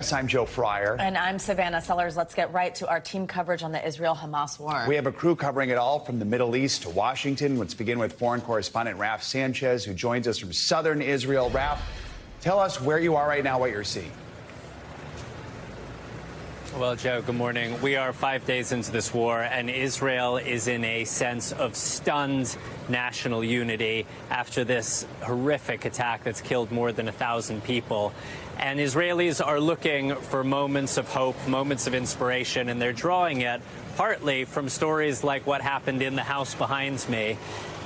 I'm Joe Fryer. And I'm Savannah Sellers. Let's get right to our team coverage on the Israel-Hamas war. We have a crew covering it all from the Middle East to Washington. Let's begin with foreign correspondent Raf Sanchez, who joins us from southern Israel. Raf, tell us where you are right now, what you're seeing. Well, Joe, good morning. We are 5 days into this war, and Israel is in a sense of stunned national unity after this horrific attack that's killed more than 1,000 people. And Israelis are looking for moments of hope, moments of inspiration, and they're drawing it partly from stories like what happened in the house behind me.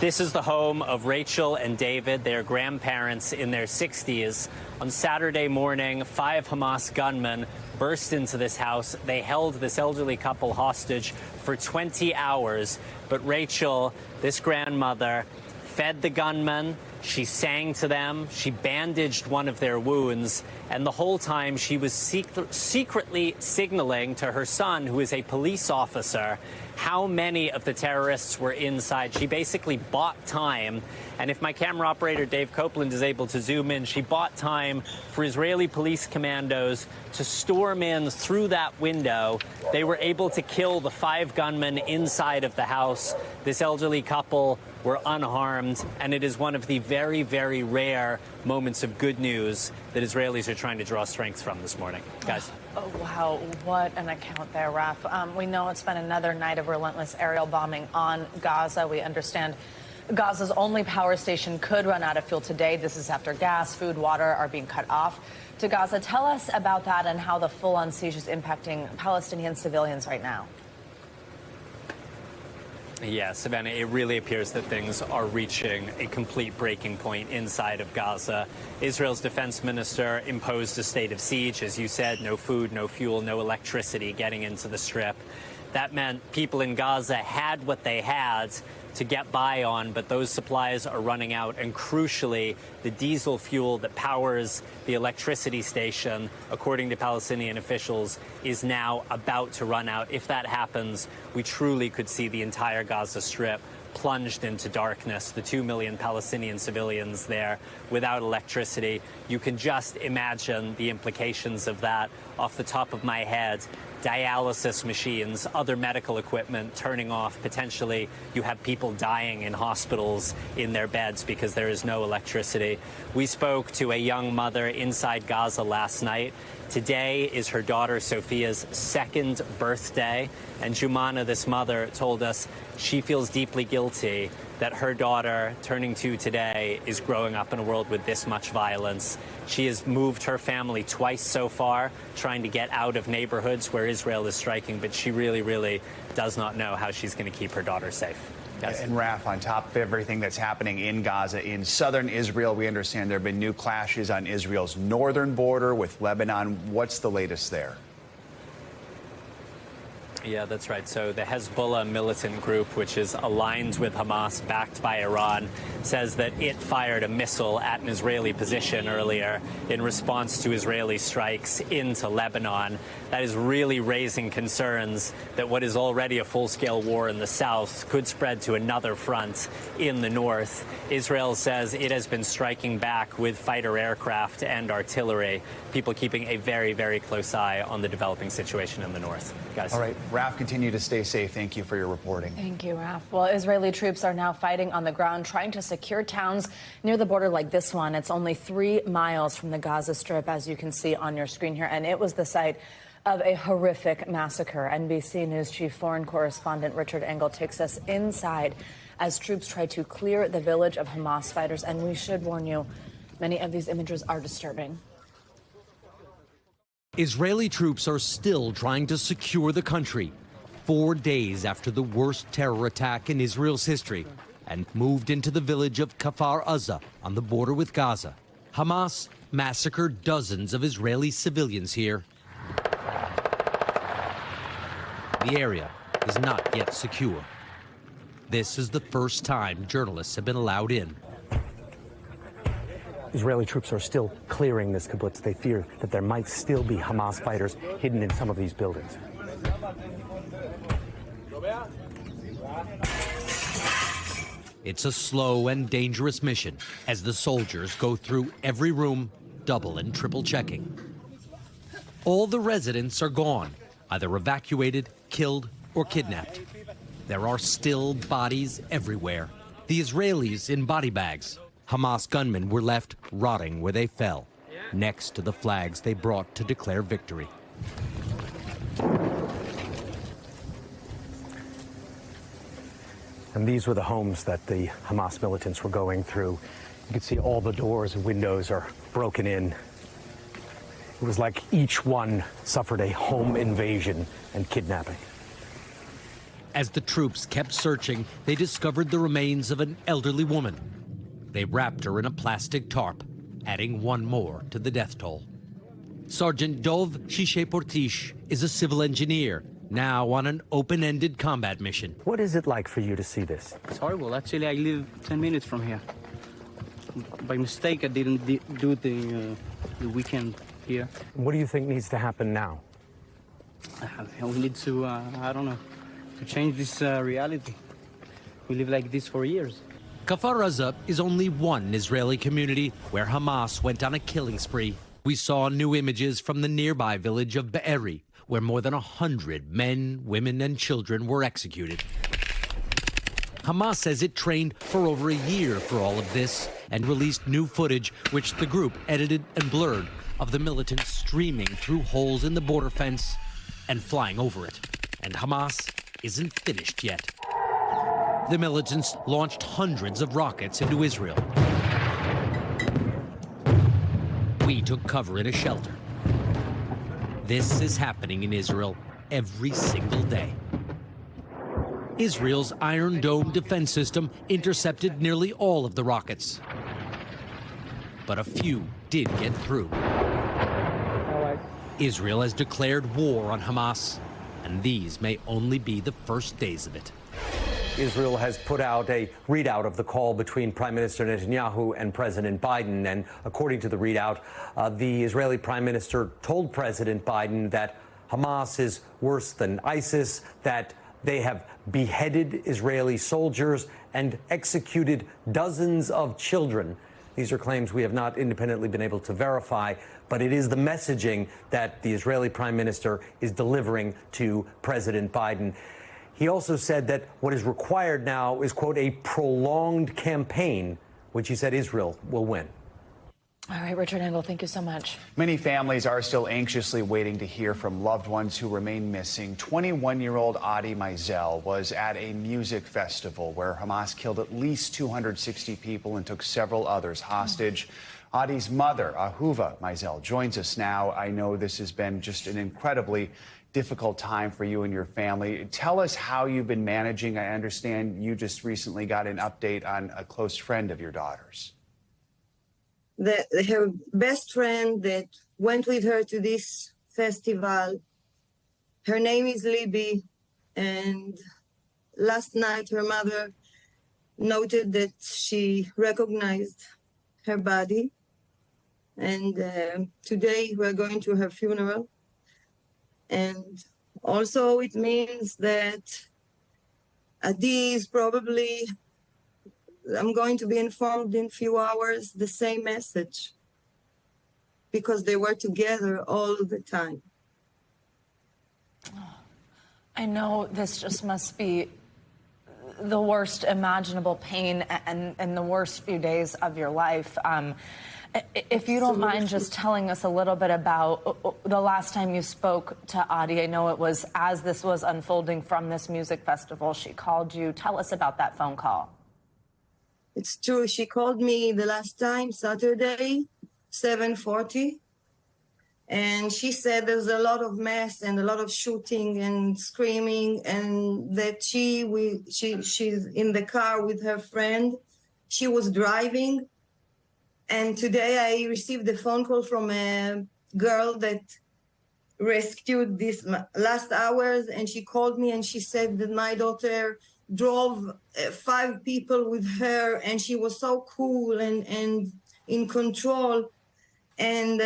This is the home of Rachel and David, their grandparents in their 60s. On Saturday morning, 5 Hamas gunmen burst into this house. They held this elderly couple hostage for 20 hours. But Rachel, this grandmother, fed the gunmen. She sang to them. She bandaged one of their wounds. And the whole time she was secretly signaling to her son, who is a police officer, how many of the terrorists were inside. She basically bought time. And if my camera operator, Dave Copeland, is able to zoom in, she bought time for Israeli police commandos to storm in through that window. They were able to kill the 5 gunmen inside of the house. This elderly couple were unharmed, and it is one of the very, very rare moments of good news that Israelis are trying to draw strength from this morning. Guys. Oh, wow. What an account there, Raf. We know it's been another night of relentless aerial bombing on Gaza. We understand Gaza's only power station could run out of fuel today. This is after gas, food, water are being cut off to Gaza. Tell us about that and how the full-on siege is impacting Palestinian civilians right now. Yeah, Savannah, it really appears that things are reaching a complete breaking point inside of Gaza. Israel's defense minister imposed a state of siege. As you said, no food, no fuel, no electricity getting into the Strip. That meant people in Gaza had what they had to get by on, but those supplies are running out. And crucially, the diesel fuel that powers the electricity station, according to Palestinian officials, is now about to run out. If that happens, we truly could see the entire Gaza Strip plunged into darkness. The 2 million Palestinian civilians there without electricity. You can just imagine the implications of that. Off the top of my head, dialysis machines, other medical equipment turning off. Potentially, you have people dying in hospitals in their beds because there is no electricity. We spoke to a young mother inside Gaza last night. Today is her daughter Sophia's 2nd birthday, and Jumana, this mother, told us she feels deeply guilty that her daughter, turning 2 today, is growing up in a world with this much violence. She has moved her family twice so far, trying to get out of neighborhoods where Israel is striking, but she really, really does not know how she's going to keep her daughter safe. Yes. And Raf, on top of everything that's happening in Gaza, in southern Israel, we understand there have been new clashes on Israel's northern border with Lebanon. What's the latest there? Yeah, that's right. So the Hezbollah militant group, which is aligned with Hamas, backed by Iran, says that it fired a missile at an Israeli position earlier in response to Israeli strikes into Lebanon. That is really raising concerns that what is already a full-scale war in the south could spread to another front in the north. Israel says it has been striking back with fighter aircraft and artillery. People keeping a very, very close eye on the developing situation in the north. Guys. All right, Raf, continue to stay safe. Thank you for your reporting. Thank you, Raf. Well, Israeli troops are now fighting on the ground, trying to secure towns near the border like this one. It's only 3 miles from the Gaza Strip, as you can see on your screen here, and it was the site of a horrific massacre. NBC News chief foreign correspondent Richard Engel takes us inside as troops try to clear the village of Hamas fighters. And we should warn you, many of these images are disturbing. Israeli troops are still trying to secure the country 4 days after the worst terror attack in Israel's history, and moved into the village of Kfar Aza on the border with Gaza. Hamas massacred dozens of Israeli civilians here. The area is not yet secure. This is the first time journalists have been allowed in. Israeli troops are still clearing this kibbutz. They fear that there might still be Hamas fighters hidden in some of these buildings. It's a slow and dangerous mission as the soldiers go through every room, double and triple checking. All the residents are gone, either evacuated, killed, or kidnapped. There are still bodies everywhere. The Israelis in body bags. Hamas gunmen were left rotting where they fell, next to the flags they brought to declare victory. And these were the homes that the Hamas militants were going through. You can see all the doors and windows are broken in. It was like each one suffered a home invasion and kidnapping. As the troops kept searching, they discovered the remains of an elderly woman. They wrapped her in a plastic tarp, adding one more to the death toll. Sergeant Dov Shishe-Portish is a civil engineer, now on an open-ended combat mission. What is it like for you to see this? It's horrible. Actually, I live 10 minutes from here. By mistake, I didn't do the weekend here. What do you think needs to happen now? We need to, I don't know, to change this reality. We live like this for years. Kfar Aza is only one Israeli community where Hamas went on a killing spree. We saw new images from the nearby village of Be'eri, where more than 100 men, women, and children were executed. Hamas says it trained for over a year for all of this and released new footage, which the group edited and blurred, of the militants streaming through holes in the border fence and flying over it. And Hamas isn't finished yet. The militants launched hundreds of rockets into Israel. We took cover in a shelter. This is happening in Israel every single day. Israel's Iron Dome defense system intercepted nearly all of the rockets. But a few did get through. Israel has declared war on Hamas, and these may only be the first days of it. Israel has put out a readout of the call between Prime Minister Netanyahu and President Biden. And according to the readout, the Israeli Prime Minister told President Biden that Hamas is worse than ISIS, that they have beheaded Israeli soldiers and executed dozens of children. These are claims we have not independently been able to verify, but it is the messaging that the Israeli Prime Minister is delivering to President Biden. He also said that what is required now is, quote, a prolonged campaign, which he said Israel will win. All right, Richard Engel, thank you so much. Many families are still anxiously waiting to hear from loved ones who remain missing. 21-year-old Adi Miselles was at a music festival where Hamas killed at least 260 people and took several others hostage. Adi's mother, Ahuva Miselles, joins us now. I know this has been just an incredibly difficult time for you and your family. Tell us how you've been managing. I understand you just recently got an update on a close friend of your daughter's. Her best friend that went with her to this festival, her name is Libby, and last night her mother noted that she recognized her body, and today we're going to her funeral. And also it means that Adi is probably, I'm going to be informed in a few hours, the same message, because they were together all the time. I know this just must be the worst imaginable pain and the worst few days of your life. If you don't mind just telling us a little bit about the last time you spoke to Adi. I know it was as this was unfolding from this music festival. She called you. Tell us about that phone call. It's true. She called me the last time, Saturday, 7:40. And she said there's a lot of mess and a lot of shooting and screaming, and that she's in the car with her friend. She was driving. And today I received a phone call from a girl that rescued these last hours, and she called me and she said that my daughter drove 5 people with her, and she was so cool and in control. And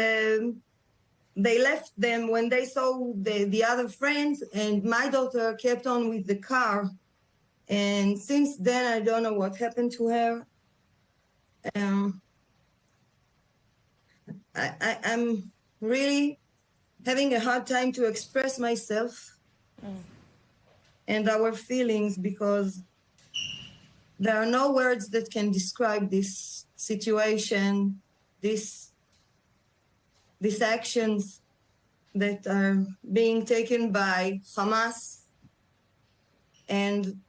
they left them when they saw the other friends, and my daughter kept on with the car. And since then, I don't know what happened to her. I'm really having a hard time to express myself and our feelings, because there are no words that can describe this situation, these actions that are being taken by Hamas. And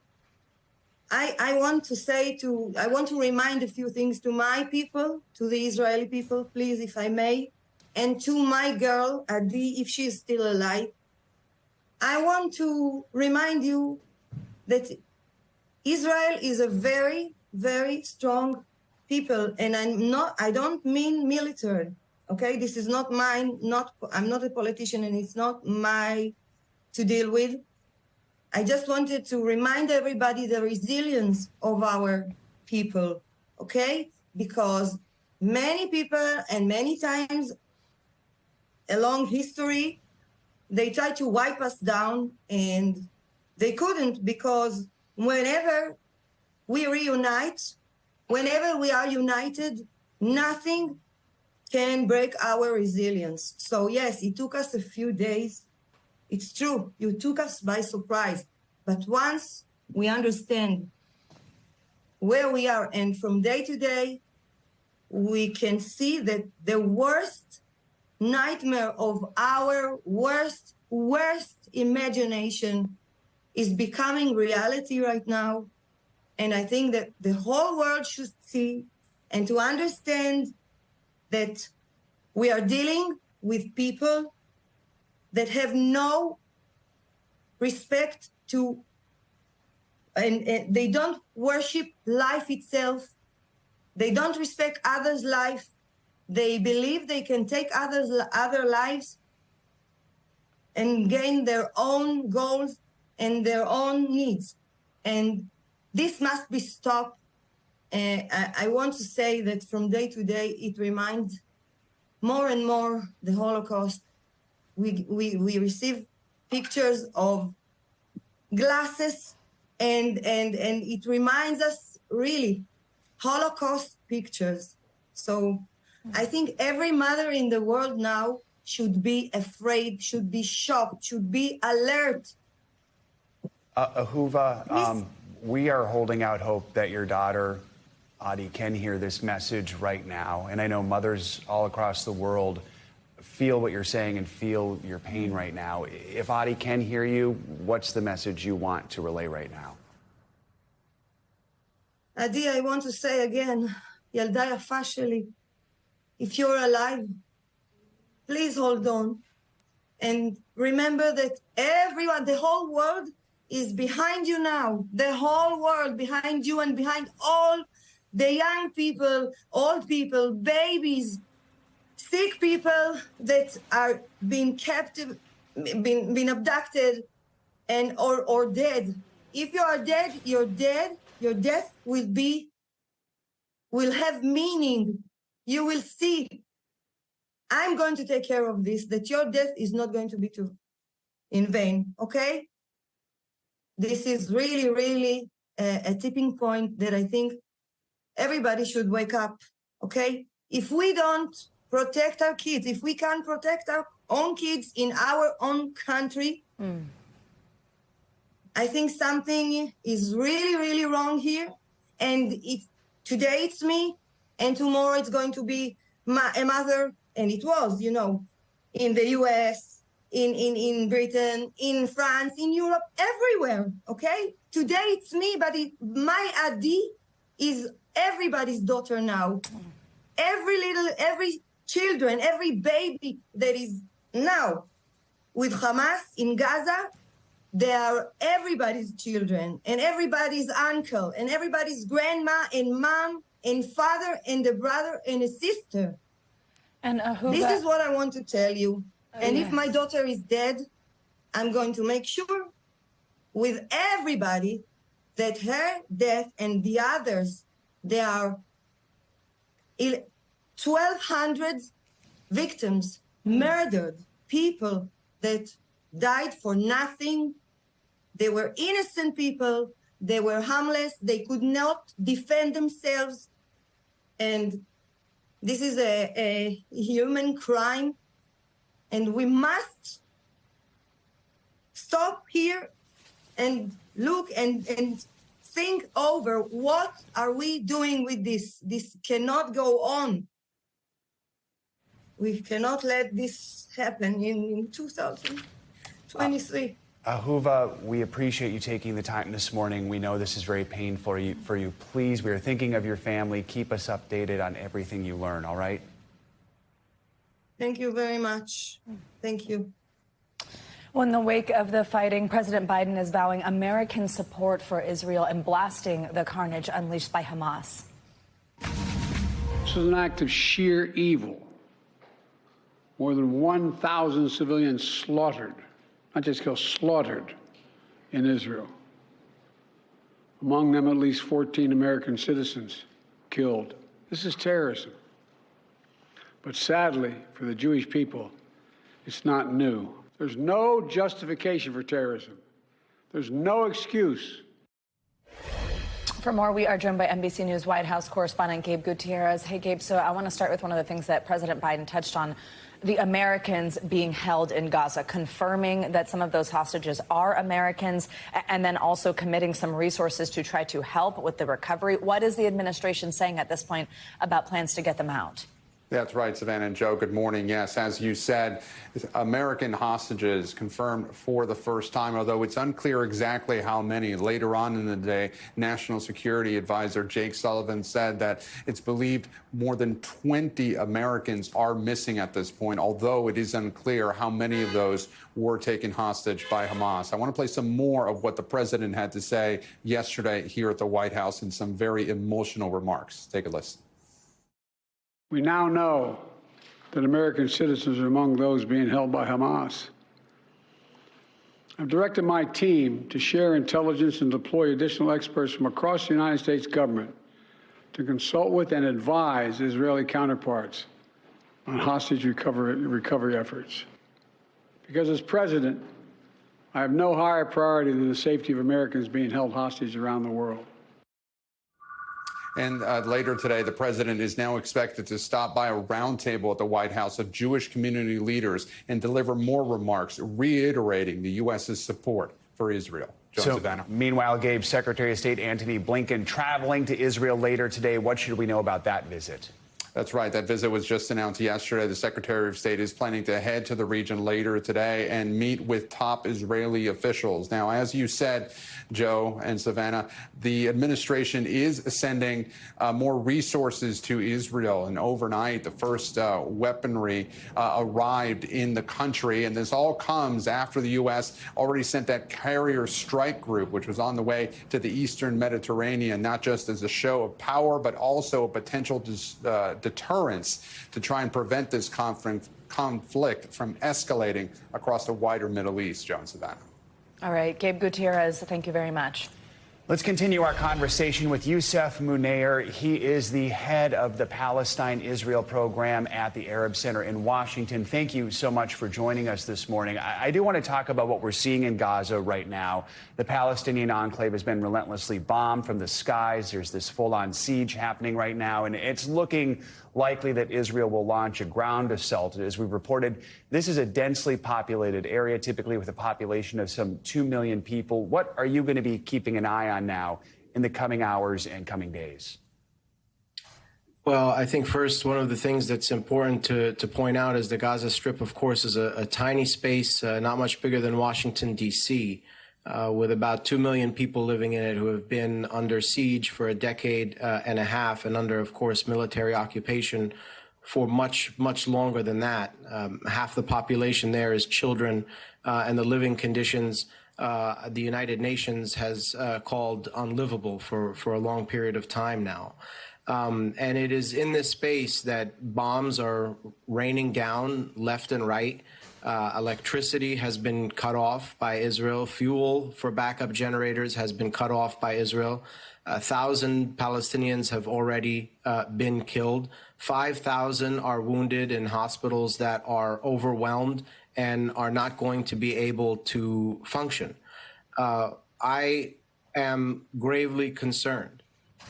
I want to remind a few things to my people, to the Israeli people, please, if I may, and to my girl, Adi, if she is still alive. I want to remind you that Israel is a very, very strong people, and I don't mean military, okay? This is not mine, I'm not a politician, and it's not to deal with. I just wanted to remind everybody the resilience of our people, okay? Because many people and many times along history, they tried to wipe us down and they couldn't, because whenever we reunite, whenever we are united, nothing can break our resilience. So yes, it took us a few days. It's true, you took us by surprise. But once we understand where we are, and from day to day, we can see that the worst nightmare of our worst imagination is becoming reality right now. And I think that the whole world should see and to understand that we are dealing with people that have no respect to, and they don't worship life itself. They don't respect others' life. They believe they can take other lives and gain their own goals and their own needs. And this must be stopped. I want to say that from day to day, it reminds more and more the Holocaust. We receive pictures of glasses, and it reminds us really Holocaust pictures. So I think every mother in the world now should be afraid, should be shocked, should be alert. Ahuva, we are holding out hope that your daughter, Adi, can hear this message right now. And I know mothers all across the world feel what you're saying and feel your pain right now. If Adi can hear you, what's the message you want to relay right now? Adi, I want to say again, ילדה יפה שלי, if you're alive, please hold on. And remember that everyone, the whole world is behind you now. The whole world behind you and behind all the young people, old people, babies, sick people that are being captive, been abducted, and or dead. If you are dead, you're dead. Your death will have meaning. You will see. I'm going to take care of this, that your death is not going to be in vain, okay? This is really, really a tipping point that I think everybody should wake up, okay? If we don't protect our kids, if we can't protect our own kids in our own country, I think something is really, really wrong here. And today it's me, and tomorrow it's going to be a mother, and it was, in the US, in Britain, in France, in Europe, everywhere, okay? Today it's me, but my Adi is everybody's daughter now. Every children, every baby that is now with Hamas in Gaza, they are everybody's children and everybody's uncle and everybody's grandma and mom and father and a brother and a sister. And this is what I want to tell you. And yes. If my daughter is dead, I'm going to make sure with everybody that her death and the others, there are 1,200 victims, murdered people that died for nothing. They were innocent people. They were harmless. They could not defend themselves. And this is a human crime. And we must stop here and look and think over what are we doing with this. This cannot go on. We cannot let this happen in 2023. Ahuva, we appreciate you taking the time this morning. We know this is very painful for you. Please, we are thinking of your family. Keep us updated on everything you learn, all right? Thank you very much. Thank you. Well, in the wake of the fighting, President Biden is vowing American support for Israel and blasting the carnage unleashed by Hamas. This was an act of sheer evil. More than 1,000 civilians slaughtered, not just killed, slaughtered in Israel. Among them, at least 14 American citizens killed. This is terrorism. But sadly, for the Jewish people, it's not new. There's no justification for terrorism. There's no excuse. For more, we are joined by NBC News White House correspondent Gabe Gutierrez. Hey, Gabe, so I want to start with one of the things that President Biden touched on, the Americans being held in Gaza, confirming that some of those hostages are Americans, and then also committing some resources to try to help with the recovery. What is the administration saying at this point about plans to get them out? That's right, Savannah and Joe. Good morning. Yes, as you said, American hostages confirmed for the first time, although it's unclear exactly how many. Later on in the day, National Security Advisor Jake Sullivan said that it's believed more than 20 Americans are missing at this point, although it is unclear how many of those were taken hostage by Hamas. I want to play some more of what the president had to say yesterday here at the White House in some very emotional remarks. Take a listen. We now know that American citizens are among those being held by Hamas. I've directed my team to share intelligence and deploy additional experts from across the United States government to consult with and advise Israeli counterparts on hostage recovery efforts. Because as president, I have no higher priority than the safety of Americans being held hostage around the world. And later today, the president is now expected to stop by a roundtable at the White House of Jewish community leaders and deliver more remarks reiterating the U.S.'s support for Israel. Savannah. Meanwhile, Gabe, Secretary of State Antony Blinken traveling to Israel later today. What should we know about that visit? That's right. That visit was just announced yesterday. The Secretary of State is planning to head to the region later today and meet with top Israeli officials. Now, as you said, Joe and Savannah, the administration is sending more resources to Israel. And overnight, the first weaponry arrived in the country. And this all comes after the U.S. already sent that carrier strike group, which was on the way to the eastern Mediterranean, not just as a show of power, but also a potential deterrence to try and prevent this conflict from escalating across the wider Middle East. Joe and Savannah. All right, Gabe Gutierrez, thank you very much. Let's continue our conversation with Yousef Mun. He is the head of the Palestine-Israel program at the Arab Center in Washington. Thank you so much for joining us this morning. I do want to talk about what we're seeing in Gaza right now. The Palestinian enclave has been relentlessly bombed from the skies. There's this full-on siege happening right now, and it's looking likely that Israel will launch a ground assault. As we reported, this is a densely populated area, typically with a population of some 2 million people. What are you going to be keeping an eye on now in the coming hours and coming days? Well, I think first, one of the things that's important to point out is the Gaza Strip, of course, is a tiny space, not much bigger than Washington, D.C., with about 2 million people living in it who have been under siege for a decade and a half and under, of course, military occupation for much, much longer than that. Half the population there is children, and the living conditions the United Nations has called unlivable for a long period of time now. And it is in this space that bombs are raining down left and right. Electricity has been cut off by Israel. Fuel for backup generators has been cut off by Israel. 1,000 Palestinians have already been killed. 5,000 are wounded in hospitals that are overwhelmed and are not going to be able to function. I am gravely concerned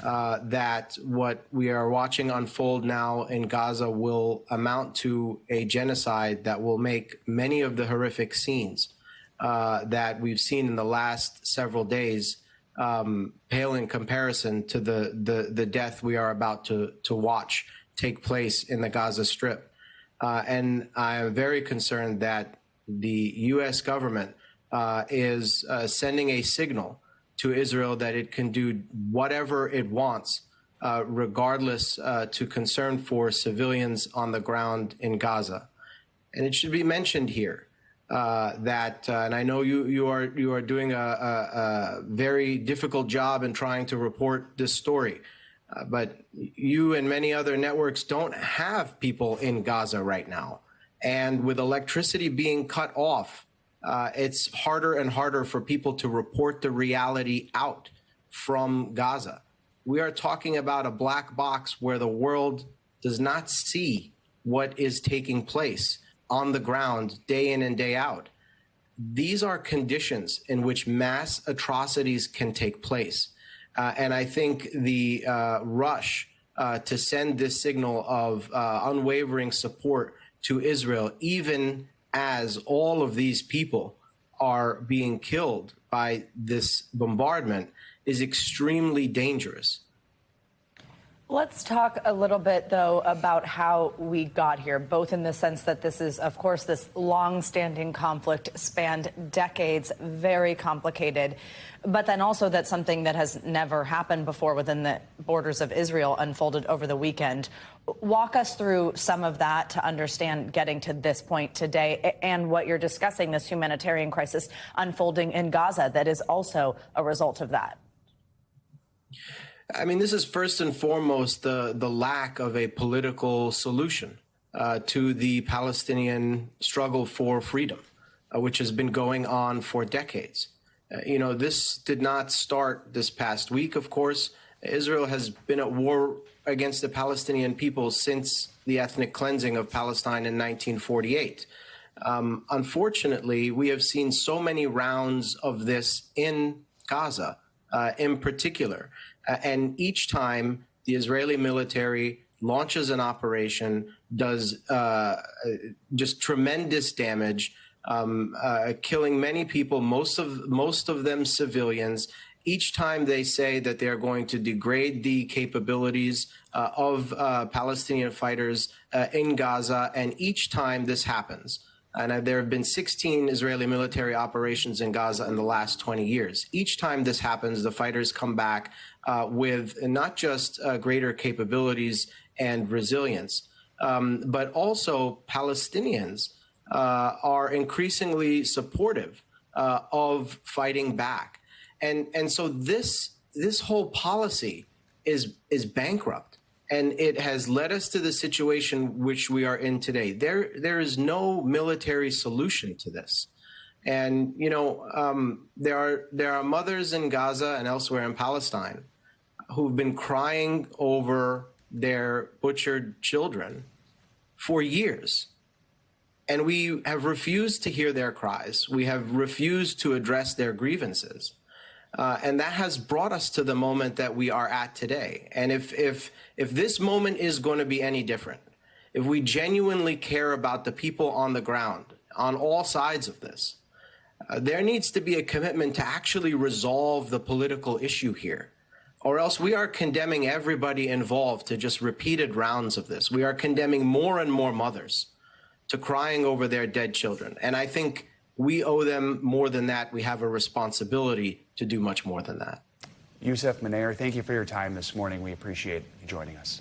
that what we are watching unfold now in Gaza will amount to a genocide that will make many of the horrific scenes that we've seen in the last several days pale in comparison to the death we are about to watch take place in the Gaza Strip. And I am very concerned that the U.S. government is sending a signal to Israel that it can do whatever it wants, regardless to concern for civilians on the ground in Gaza. And it should be mentioned here that, and I know you are doing a very difficult job in trying to report this story, but you and many other networks don't have people in Gaza right now. And with electricity being cut off, it's harder and harder for people to report the reality out from Gaza. We are talking about a black box where the world does not see what is taking place on the ground day in and day out. These are conditions in which mass atrocities can take place. And I think the rush to send this signal of unwavering support to Israel, even as all of these people are being killed by this bombardment, is extremely dangerous. Let's talk a little bit, though, about how we got here, both in the sense that this is, of course, this long-standing conflict spanned decades, very complicated, but then also that something that has never happened before within the borders of Israel unfolded over the weekend. Walk us through some of that to understand getting to this point today and what you're discussing, this humanitarian crisis unfolding in Gaza that is also a result of that. I mean, this is first and foremost the lack of a political solution to the Palestinian struggle for freedom, which has been going on for decades. You know, this did not start this past week, of course. Israel has been at war against the Palestinian people since the ethnic cleansing of Palestine in 1948. Unfortunately, we have seen so many rounds of this in Gaza in particular. And each time the Israeli military launches an operation, does just tremendous damage, killing many people, most of them civilians. Each time they say that they're going to degrade the capabilities of Palestinian fighters in Gaza, and each time this happens. And there have been 16 Israeli military operations in Gaza in the last 20 years. Each time this happens, the fighters come back with not just greater capabilities and resilience, but also Palestinians are increasingly supportive of fighting back. And so this whole policy is bankrupt. And it has led us to the situation which we are in today. There is no military solution to this. And, you know, there are mothers in Gaza and elsewhere in Palestine who've been crying over their butchered children for years. And we have refused to hear their cries. We have refused to address their grievances. And that has brought us to the moment that we are at today. And if this moment is going to be any different, if we genuinely care about the people on the ground, on all sides of this, there needs to be a commitment to actually resolve the political issue here. Or else we are condemning everybody involved to just repeated rounds of this. We are condemning more and more mothers to crying over their dead children. And I think we owe them more than that. We have a responsibility to do much more than that. Yousef Mun, thank you for your time this morning. We appreciate you joining us.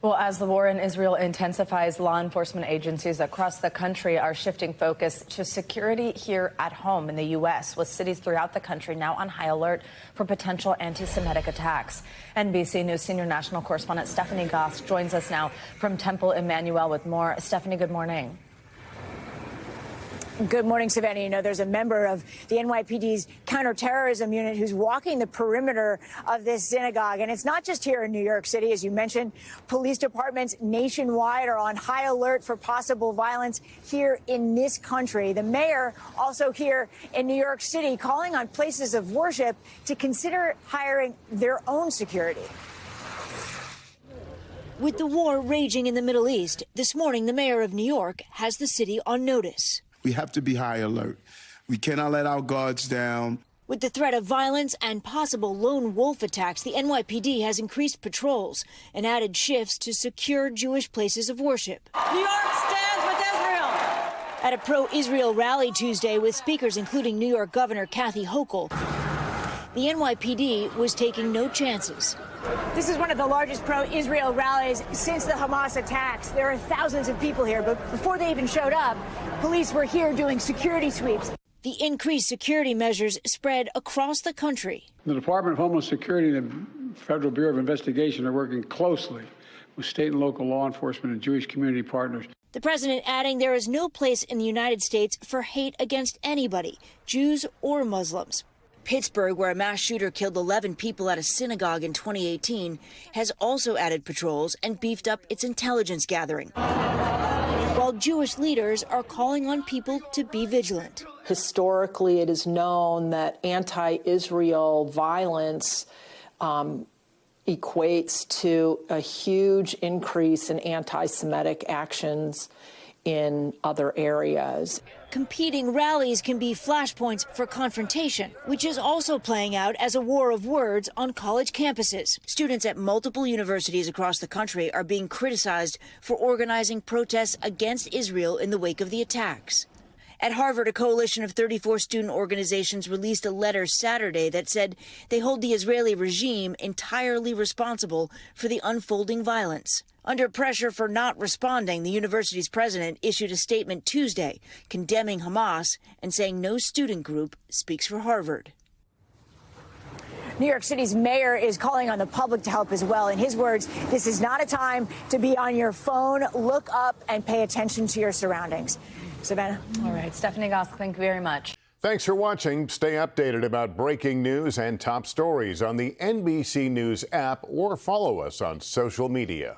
Well, as the war in Israel intensifies, law enforcement agencies across the country are shifting focus to security here at home in the U.S., with cities throughout the country now on high alert for potential anti-Semitic attacks. NBC News senior national correspondent Stephanie Goss joins us now from Temple Emmanuel with more. Stephanie, good morning. Good morning, Savannah. You know, there's a member of the NYPD's counterterrorism unit who's walking the perimeter of this synagogue. And it's not just here in New York City. As you mentioned, police departments nationwide are on high alert for possible violence here in this country. The mayor also here in New York City calling on places of worship to consider hiring their own security. With the war raging in the Middle East, this morning the mayor of New York has the city on notice. We have to be high alert. We cannot let our guards down. With the threat of violence and possible lone wolf attacks, the NYPD has increased patrols and added shifts to secure Jewish places of worship. New York stands with Israel. At a pro-Israel rally Tuesday with speakers including New York Governor Kathy Hochul, the NYPD was taking no chances. This is one of the largest pro-Israel rallies since the Hamas attacks. There are thousands of people here, but before they even showed up, police were here doing security sweeps. The increased security measures spread across the country. The Department of Homeland Security and the Federal Bureau of Investigation are working closely with state and local law enforcement and Jewish community partners. The president adding there is no place in the United States for hate against anybody, Jews or Muslims. Pittsburgh, where a mass shooter killed 11 people at a synagogue in 2018, has also added patrols and beefed up its intelligence gathering, while Jewish leaders are calling on people to be vigilant. Historically, it is known that anti-Israel violence equates to a huge increase in anti-Semitic actions in other areas. Competing rallies can be flashpoints for confrontation, which is also playing out as a war of words on college campuses. Students at multiple universities across the country are being criticized for organizing protests against Israel in the wake of the attacks. At Harvard, a coalition of 34 student organizations released a letter Saturday that said they hold the Israeli regime entirely responsible for the unfolding violence. Under pressure for not responding, the university's president issued a statement Tuesday condemning Hamas and saying no student group speaks for Harvard. New York City's mayor is calling on the public to help as well. In his words, this is not a time to be on your phone. Look up and pay attention to your surroundings. Savannah. All right, Stephanie Goss, thank you very much. Thanks for watching. Stay updated about breaking news and top stories on the NBC News app or follow us on social media.